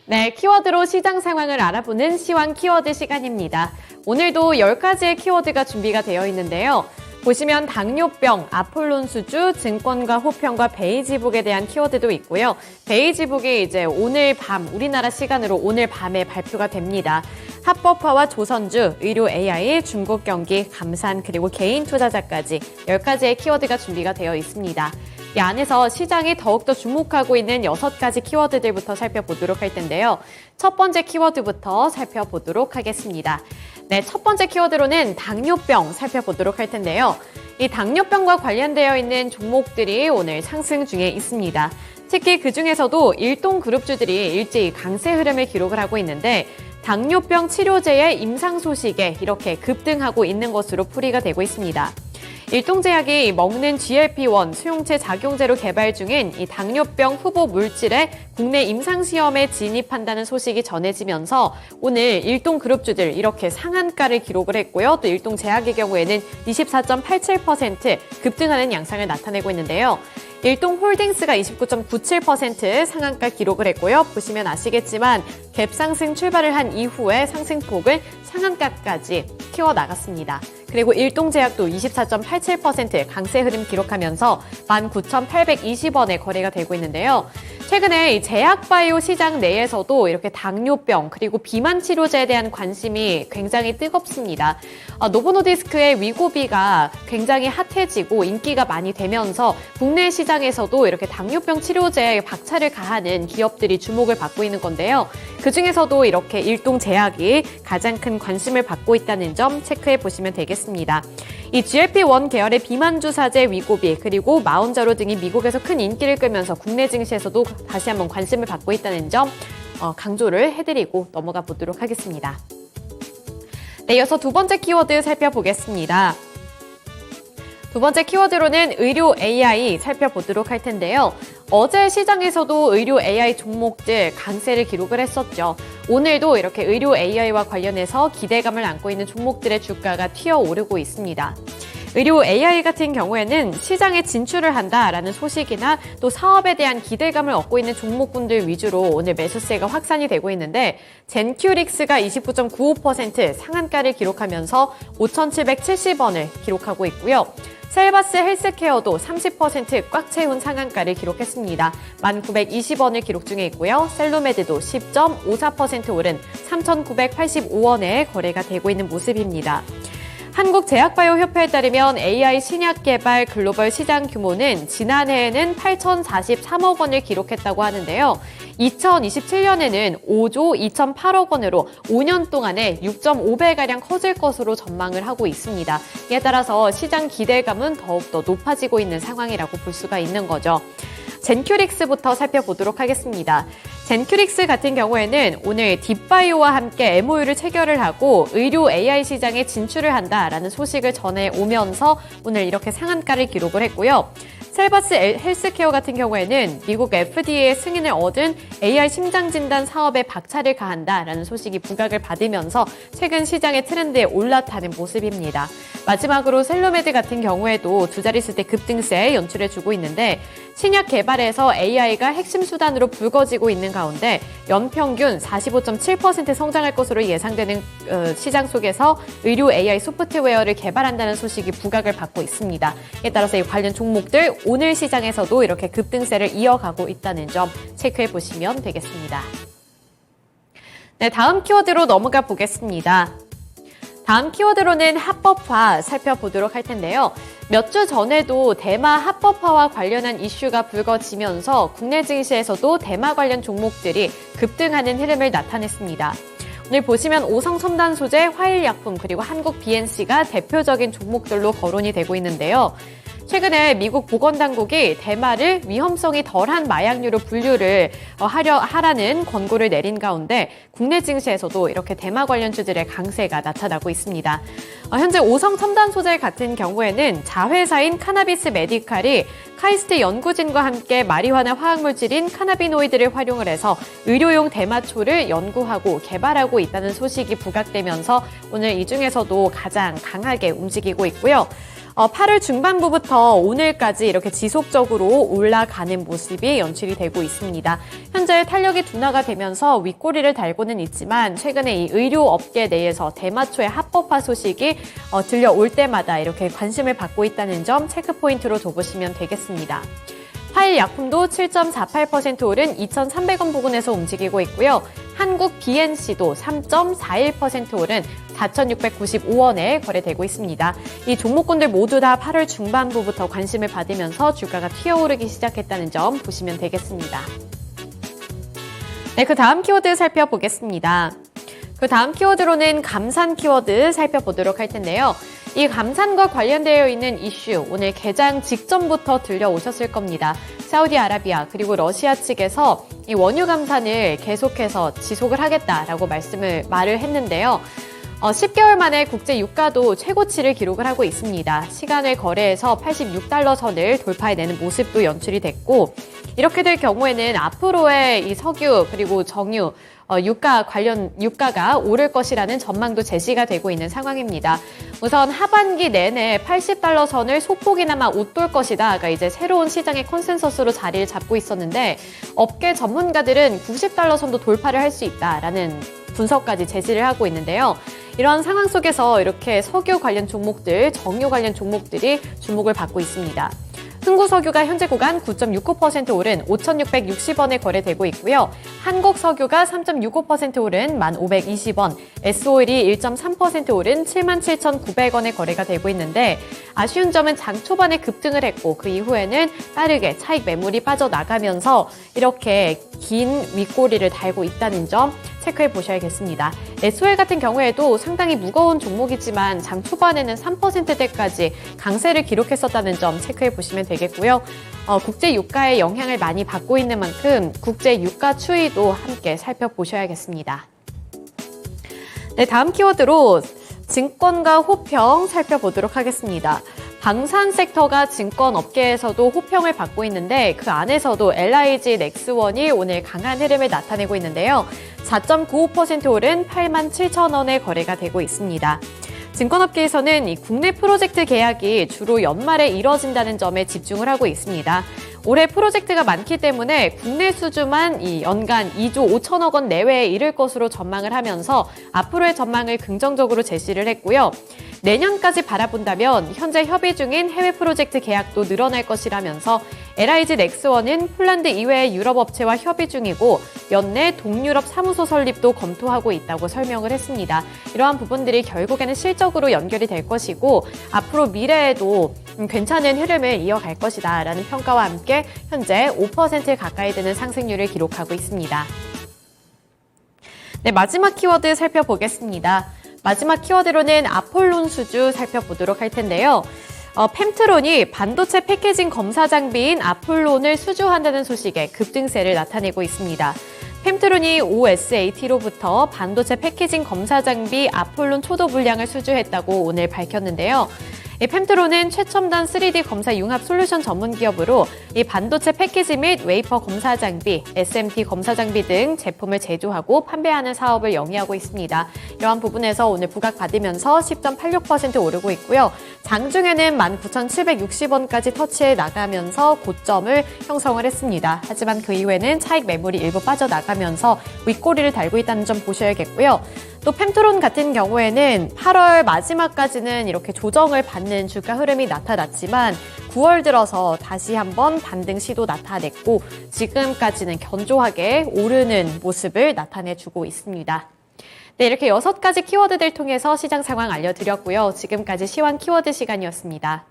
네, 키워드로 시장 상황을 알아보는 시황 키워드 시간입니다. 오늘도 10가지의 키워드가 준비가 되어 있는데요. 보시면 당뇨병, 아폴론수주, 증권가 호평과 베이지북에 대한 키워드도 있고요. 베이지북이 이제 오늘 밤, 우리나라 시간으로 오늘 밤에 발표가 됩니다. 합법화와 조선주, 의료 AI, 중국 경기, 감산, 그리고 개인 투자자까지 10가지의 키워드가 준비가 되어 있습니다. 이 안에서 시장이 더욱더 주목하고 있는 6가지 키워드들부터 살펴보도록 할 텐데요. 첫 번째 키워드부터 살펴보도록 하겠습니다. 네, 첫 번째 키워드로는 당뇨병 살펴보도록 할 텐데요. 이 당뇨병과 관련되어 있는 종목들이 오늘 상승 중에 있습니다. 특히 그중에서도 일동 그룹주들이 일제히 강세 흐름을 기록을 하고 있는데 당뇨병 치료제의 임상 소식에 이렇게 급등하고 있는 것으로 풀이가 되고 있습니다. 일동제약이 먹는 GLP-1 수용체 작용제로 개발 중인 이 당뇨병 후보 물질의 국내 임상시험에 진입한다는 소식이 전해지면서 오늘 일동그룹주들 이렇게 상한가를 기록을 했고요. 또 일동제약의 경우에는 24.87% 급등하는 양상을 나타내고 있는데요. 일동홀딩스가 29.97% 상한가 기록을 했고요. 보시면 아시겠지만 갭 상승 출발을 한 이후에 상승폭을 상한가까지 키워나갔습니다. 그리고 일동제약도 24.87% 강세 흐름 기록하면서 19,820원에 거래가 되고 있는데요. 최근에 이 제약바이오 시장 내에서도 이렇게 당뇨병 그리고 비만 치료제에 대한 관심이 굉장히 뜨겁습니다. 노보노디스크의 위고비가 굉장히 핫해지고 인기가 많이 되면서 국내 시장에서도 이렇게 당뇨병 치료제에 박차를 가하는 기업들이 주목을 받고 있는 건데요. 그중에서도 이렇게 일동제약이 가장 큰 관심을 받고 있다는 점 체크해 보시면 되겠습니다. 이 GLP-1 계열의 비만 주사제 위고비 그리고 마운자로 등이 미국에서 큰 인기를 끌면서 국내 증시에서도 다시 한번 관심을 받고 있다는 점 강조를 해드리고 넘어가 보도록 하겠습니다. 네, 이어서 두 번째 키워드 살펴보겠습니다. 두 번째 키워드로는 의료 AI 살펴보도록 할 텐데요. 어제 시장에서도 의료 AI 종목들 강세를 기록을 했었죠. 오늘도 이렇게 의료 AI와 관련해서 기대감을 안고 있는 종목들의 주가가 튀어오르고 있습니다. 의료 AI 같은 경우에는 시장에 진출을 한다라는 소식이나 또 사업에 대한 기대감을 얻고 있는 종목군들 위주로 오늘 매수세가 확산이 되고 있는데 젠큐릭스가 29.95% 상한가를 기록하면서 5,770원을 기록하고 있고요. 셀바스 헬스케어도 30% 꽉 채운 상한가를 기록했습니다. 1,920원을 기록 중에 있고요. 셀로메드도 10.54% 오른 3,985원에 거래가 되고 있는 모습입니다. 한국제약바이오협회에 따르면 AI 신약 개발 글로벌 시장 규모는 지난해에는 8,043억 원을 기록했다고 하는데요. 2027년에는 5조 2,008억 원으로 5년 동안에 6.5배가량 커질 것으로 전망을 하고 있습니다. 이에 따라서 시장 기대감은 더욱더 높아지고 있는 상황이라고 볼 수가 있는 거죠. 젠큐릭스부터 살펴보도록 하겠습니다. 젠큐릭스 같은 경우에는 오늘 딥바이오와 함께 MOU를 체결을 하고 의료 AI 시장에 진출을 한다라는 소식을 전해오면서 오늘 이렇게 상한가를 기록을 했고요. 셀바스 헬스케어 같은 경우에는 미국 FDA의 승인을 얻은 AI 심장진단 사업에 박차를 가한다라는 소식이 부각을 받으면서 최근 시장의 트렌드에 올라타는 모습입니다. 마지막으로 셀로메드 같은 경우에도 두 자릿수대 급등세 연출해주고 있는데 신약 개발에서 AI가 핵심 수단으로 불거지고 있는 가운데 연평균 45.7% 성장할 것으로 예상되는 시장 속에서 의료 AI 소프트웨어를 개발한다는 소식이 부각을 받고 있습니다. 이에 따라서 이 관련 종목들 오늘 시장에서도 이렇게 급등세를 이어가고 있다는 점 체크해 보시면 되겠습니다. 네, 다음 키워드로 넘어가 보겠습니다. 다음 키워드로는 합법화 살펴보도록 할 텐데요. 몇 주 전에도 대마 합법화와 관련한 이슈가 불거지면서 국내 증시에서도 대마 관련 종목들이 급등하는 흐름을 나타냈습니다. 오늘 보시면 오성첨단 소재, 화일약품 그리고 한국 BNC가 대표적인 종목들로 거론이 되고 있는데요. 최근에 미국 보건당국이 대마를 위험성이 덜한 마약류로 분류를 하라는 권고를 내린 가운데 국내 증시에서도 이렇게 대마 관련주들의 강세가 나타나고 있습니다. 현재 오성첨단 소재 같은 경우에는 자회사인 카나비스 메디칼이 카이스트 연구진과 함께 마리화나 화학물질인 카나비노이드를 활용을 해서 의료용 대마초를 연구하고 개발하고 있다는 소식이 부각되면서 오늘 이 중에서도 가장 강하게 움직이고 있고요. 8월 중반부부터 오늘까지 이렇게 지속적으로 올라가는 모습이 연출이 되고 있습니다. 현재 탄력이 둔화가 되면서 윗꼬리를 달고는 있지만 최근에 이 의료업계 내에서 대마초의 합법화 소식이 들려올 때마다 이렇게 관심을 받고 있다는 점 체크포인트로 둬보시면 되겠습니다. 화일 약품도 7.48% 오른 2,300원 부근에서 움직이고 있고요. 한국 BNC도 3.41% 오른 4,695원에 거래되고 있습니다. 이 종목군들 모두 다 8월 중반부부터 관심을 받으면서 주가가 튀어오르기 시작했다는 점 보시면 되겠습니다. 네, 그 다음 키워드 살펴보겠습니다. 그 다음 키워드로는 감산 키워드 살펴보도록 할 텐데요. 이 감산과 관련되어 있는 이슈, 오늘 개장 직전부터 들려오셨을 겁니다. 사우디아라비아 그리고 러시아 측에서 이 원유 감산을 계속해서 지속을 하겠다라고 말을 했는데요. 10개월 만에 국제 유가도 최고치를 기록을 하고 있습니다. 시간을 거래해서 86달러 선을 돌파해내는 모습도 연출이 됐고, 이렇게 될 경우에는 앞으로의 이 석유 그리고 정유 유가가 오를 것이라는 전망도 제시가 되고 있는 상황입니다. 우선 하반기 내내 80달러 선을 소폭이나마 웃돌 것이다가 이제 새로운 시장의 컨센서스로 자리를 잡고 있었는데, 업계 전문가들은 90달러 선도 돌파를 할 수 있다라는 분석까지 제시를 하고 있는데요. 이런 상황 속에서 이렇게 석유 관련 종목들, 정유 관련 종목들이 주목을 받고 있습니다. 흥구석유가 현재 구간 9.69% 오른 5,660원에 거래되고 있고요. 한국석유가 3.65% 오른 1,520원, S오일이 1.3% 오른 77,900원에 거래가 되고 있는데, 아쉬운 점은 장 초반에 급등을 했고 그 이후에는 빠르게 차익 매물이 빠져나가면서 이렇게 긴 윗꼬리를 달고 있다는 점 체크해 보셔야겠습니다. S오일 같은 경우에도 상당히 무거운 종목이지만 장 초반에는 3%대까지 강세를 기록했었다는 점 체크해 보시면 되겠고요. 국제 유가의 영향을 많이 받고 있는 만큼 국제 유가 추이도 함께 살펴보셔야겠습니다. 네, 다음 키워드로 증권가 호평 살펴보도록 하겠습니다. 방산 섹터가 증권 업계에서도 호평을 받고 있는데, 그 안에서도 LIG 넥스원이 오늘 강한 흐름을 나타내고 있는데요. 4.95% 오른 87,000원에 거래가 되고 있습니다. 증권업계에서는 이 국내 프로젝트 계약이 주로 연말에 이뤄진다는 점에 집중을 하고 있습니다. 올해 프로젝트가 많기 때문에 국내 수주만 이 연간 2조 5천억 원 내외에 이를 것으로 전망을 하면서 앞으로의 전망을 긍정적으로 제시를 했고요. 내년까지 바라본다면 현재 협의 중인 해외 프로젝트 계약도 늘어날 것이라면서 LIG 넥스원은 폴란드 이외의 유럽 업체와 협의 중이고 연내 동유럽 사무소 설립도 검토하고 있다고 설명을 했습니다. 이러한 부분들이 결국에는 실적으로 연결이 될 것이고 앞으로 미래에도 괜찮은 흐름을 이어갈 것이다 라는 평가와 함께 현재 5% 가까이 되는 상승률을 기록하고 있습니다. 네, 마지막 키워드 살펴보겠습니다. 마지막 키워드로는 아폴론 수주 살펴보도록 할 텐데요. 펜트론이 반도체 패키징 검사 장비인 아폴론을 수주한다는 소식에 급등세를 나타내고 있습니다. 펜트론이 OSAT로부터 반도체 패키징 검사 장비 아폴론 초도 물량을 수주했다고 오늘 밝혔는데요. 이 펜트론은 최첨단 3D 검사 융합 솔루션 전문 기업으로 이 반도체 패키지 및 웨이퍼 검사 장비, SMT 검사 장비 등 제품을 제조하고 판매하는 사업을 영위하고 있습니다. 이러한 부분에서 오늘 부각받으면서 10.86% 오르고 있고요. 장중에는 19,760원까지 터치해 나가면서 고점을 형성을 했습니다. 하지만 그 이후에는 차익 매물이 일부 빠져나가면서 윗꼬리를 달고 있다는 점 보셔야겠고요. 또 펜트론 같은 경우에는 8월 마지막까지는 이렇게 조정을 받는 주가 흐름이 나타났지만 9월 들어서 다시 한번 반등 시도 나타냈고 지금까지는 견조하게 오르는 모습을 나타내주고 있습니다. 네, 이렇게 6가지 키워드들 통해서 시장 상황 알려드렸고요. 지금까지 시황 키워드 시간이었습니다.